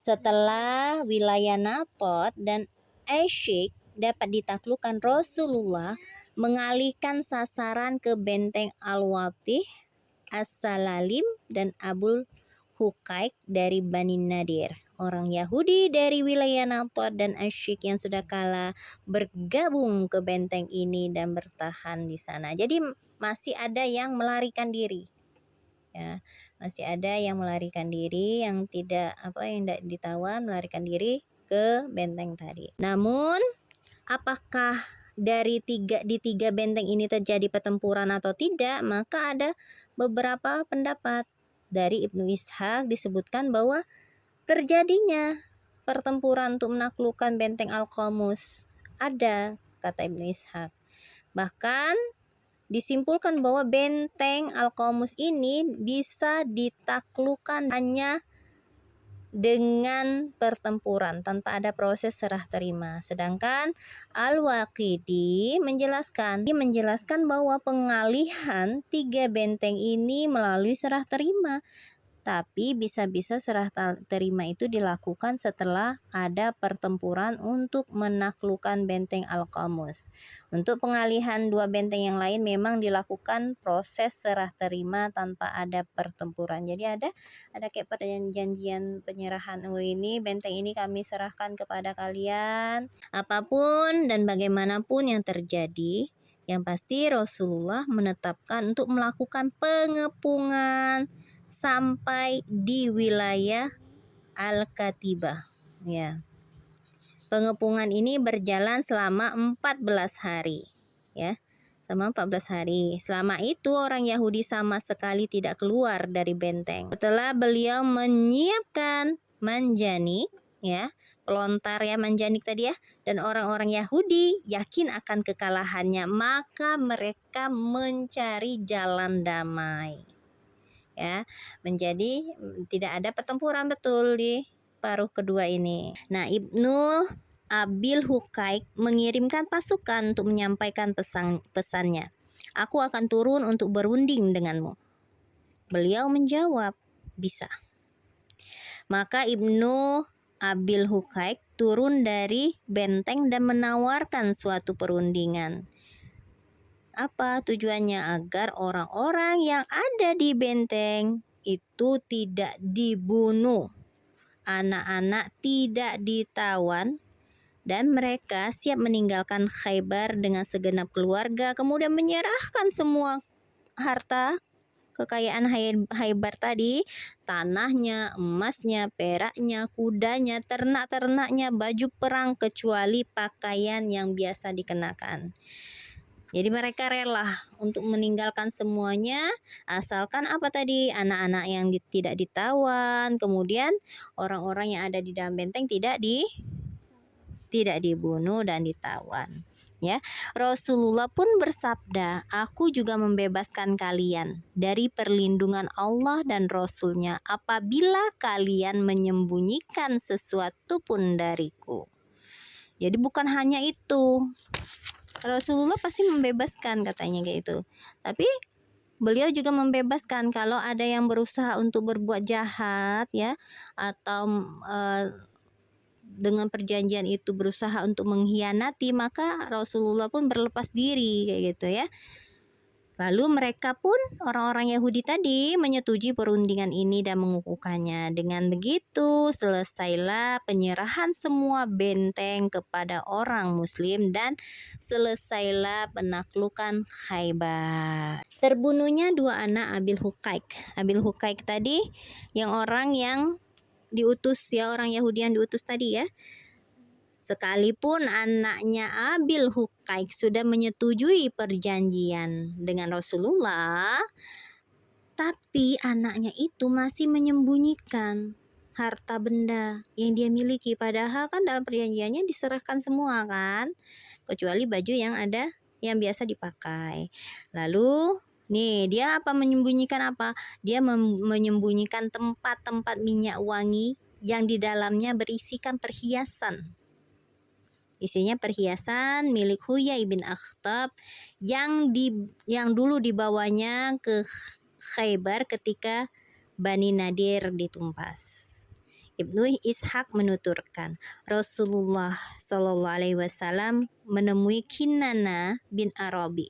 Setelah wilayah Natot dan Asyik dapat ditaklukkan, Rasulullah mengalihkan sasaran ke benteng Al-Watih, As-Salalim, dan Abul Hukaik dari Bani Nadir. Orang Yahudi dari wilayah Natot dan Asyik yang sudah kalah bergabung ke benteng ini dan bertahan di sana. Jadi masih ada yang melarikan diri. Ya, masih ada yang melarikan diri, yang tidak ditawan, melarikan diri ke benteng tadi. Namun apakah di tiga benteng ini terjadi pertempuran atau tidak? Maka ada beberapa pendapat. Dari Ibnu Ishaq disebutkan bahwa terjadinya pertempuran untuk menaklukkan benteng Al-Qamus. Ada, kata Ibnu Ishaq. Bahkan disimpulkan bahwa benteng Al-Qamus ini bisa ditaklukkan hanya dengan pertempuran tanpa ada proses serah terima. Sedangkan Al-Waqidi menjelaskan bahwa pengalihan tiga benteng ini melalui serah terima. Tapi bisa-bisa serah terima itu dilakukan setelah ada pertempuran untuk menaklukkan benteng Al-Qamus. Untuk pengalihan dua benteng yang lain memang dilakukan proses serah terima tanpa ada pertempuran. Jadi ada kayak perjanjian penyerahan. Ini benteng ini kami serahkan kepada kalian. Apapun dan bagaimanapun yang terjadi, yang pasti Rasulullah menetapkan untuk melakukan pengepungan sampai di wilayah Al-Katibah. Ya. Pengepungan ini berjalan selama 14 hari. Ya. Selama 14 hari. Selama itu orang Yahudi sama sekali tidak keluar dari benteng. Setelah beliau menyiapkan manjanik, ya, pelontar ya, manjanik tadi ya, dan orang-orang Yahudi yakin akan kekalahannya, maka mereka mencari jalan damai. Ya, menjadi tidak ada pertempuran betul di paruh kedua ini. Nah, Ibnu Abil Hukaik mengirimkan pasukan untuk menyampaikan pesannya. Aku akan turun untuk berunding denganmu. Beliau menjawab, bisa. Maka Ibnu Abil Hukaik turun dari benteng dan menawarkan suatu perundingan. Apa tujuannya? Agar orang-orang yang ada di benteng itu tidak dibunuh, anak-anak tidak ditawan, dan mereka siap meninggalkan Khaybar dengan segenap keluarga, kemudian menyerahkan semua harta kekayaan Khaybar tadi, tanahnya, emasnya, peraknya, kudanya, ternak-ternaknya, baju perang, kecuali pakaian yang biasa dikenakan. Jadi mereka rela untuk meninggalkan semuanya, asalkan apa tadi, anak-anak yang tidak ditawan, kemudian orang-orang yang ada di dalam benteng tidak dibunuh dan ditawan. Ya, Rasulullah pun bersabda, aku juga membebaskan kalian dari perlindungan Allah dan Rasulnya apabila kalian menyembunyikan sesuatu pun dariku. Jadi bukan hanya itu, Rasulullah pasti membebaskan katanya kayak itu. Tapi beliau juga membebaskan kalau ada yang berusaha untuk berbuat jahat ya, atau dengan perjanjian itu berusaha untuk mengkhianati, maka Rasulullah pun berlepas diri kayak gitu ya. Lalu mereka pun, orang-orang Yahudi tadi, menyetujui perundingan ini dan mengukuhkannya. Dengan begitu selesailah penyerahan semua benteng kepada orang Muslim dan selesailah penaklukan Khaybar. Terbunuhnya dua anak Abil Hukaik. Abil Hukaik tadi yang orang yang diutus ya, orang Yahudi yang diutus tadi ya. Sekalipun anaknya Abil Hukaik sudah menyetujui perjanjian dengan Rasulullah, tapi anaknya itu masih menyembunyikan harta benda yang dia miliki. Padahal kan dalam perjanjiannya diserahkan semua kan, kecuali baju yang ada yang biasa dipakai. Lalu nih dia menyembunyikan apa? Dia menyembunyikan tempat-tempat minyak wangi yang di dalamnya berisikan perhiasan. Isinya perhiasan milik Huyai bin Akhtab yang dulu dibawanya ke Khaybar ketika Bani Nadir ditumpas. Ibnu Ishaq menuturkan, Rasulullah Shallallahu Alaihi Wasallam menemui Kinana bin Arabi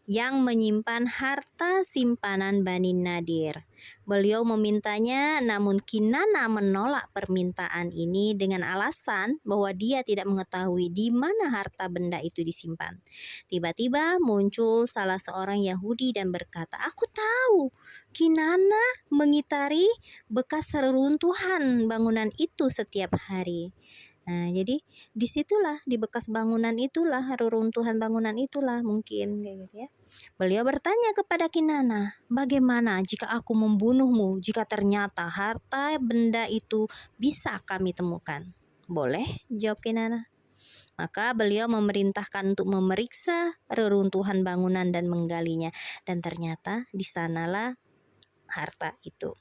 yang menyimpan harta simpanan Bani Nadir. Beliau memintanya, namun Kinana menolak permintaan ini dengan alasan bahwa dia tidak mengetahui di mana harta benda itu disimpan. Tiba-tiba muncul salah seorang Yahudi dan berkata, "Aku tahu, Kinana mengitari bekas reruntuhan bangunan itu setiap hari." Nah, jadi disitulah, di bekas bangunan itulah, reruntuhan bangunan itulah mungkin kayak gitu ya. Beliau bertanya kepada Kinana, "Bagaimana jika aku membunuhmu jika ternyata harta benda itu bisa kami temukan?" "Boleh," jawab Kinana. Maka beliau memerintahkan untuk memeriksa reruntuhan bangunan dan menggalinya, dan ternyata di sanalah harta itu.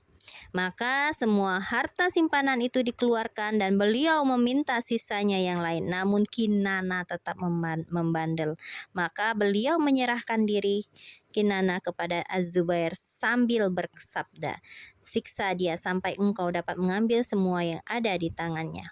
Maka semua harta simpanan itu dikeluarkan dan beliau meminta sisanya yang lain. Namun Kinana tetap membandel. Maka beliau menyerahkan diri Kinana kepada Az-Zubair sambil bersabda, "Siksa dia sampai engkau dapat mengambil semua yang ada di tangannya."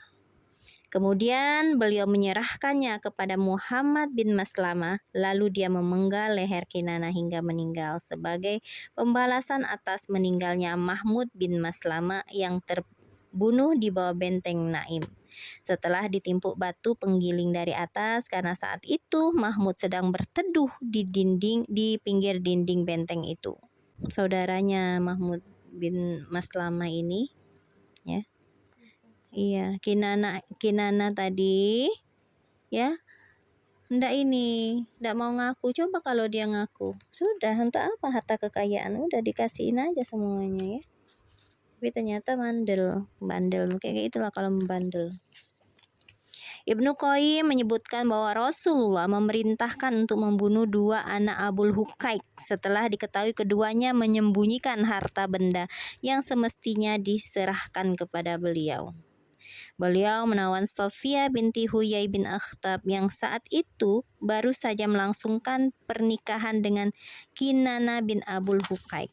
Kemudian beliau menyerahkannya kepada Muhammad bin Maslamah, lalu dia memenggal leher Kinana hingga meninggal sebagai pembalasan atas meninggalnya Mahmud bin Maslamah yang terbunuh di bawah benteng Naim. Setelah ditimpuk batu penggiling dari atas, karena saat itu Mahmud sedang berteduh di pinggir dinding benteng itu. Saudaranya Mahmud bin Maslamah ini, ya. Iya, Kinana tadi ya, ndak mau ngaku. Coba kalau dia ngaku, sudah, untuk apa harta kekayaan, udah dikasihin aja semuanya ya. Tapi ternyata bandel kayak itulah kalau membandel. Ibnu Qayyim menyebutkan bahwa Rasulullah memerintahkan untuk membunuh dua anak Abul Huqaiq setelah diketahui keduanya menyembunyikan harta benda yang semestinya diserahkan kepada beliau. Beliau menawan Sofia binti Huyai bin Akhtab yang saat itu baru saja melangsungkan pernikahan dengan Kinana bin Abul Huqaiq.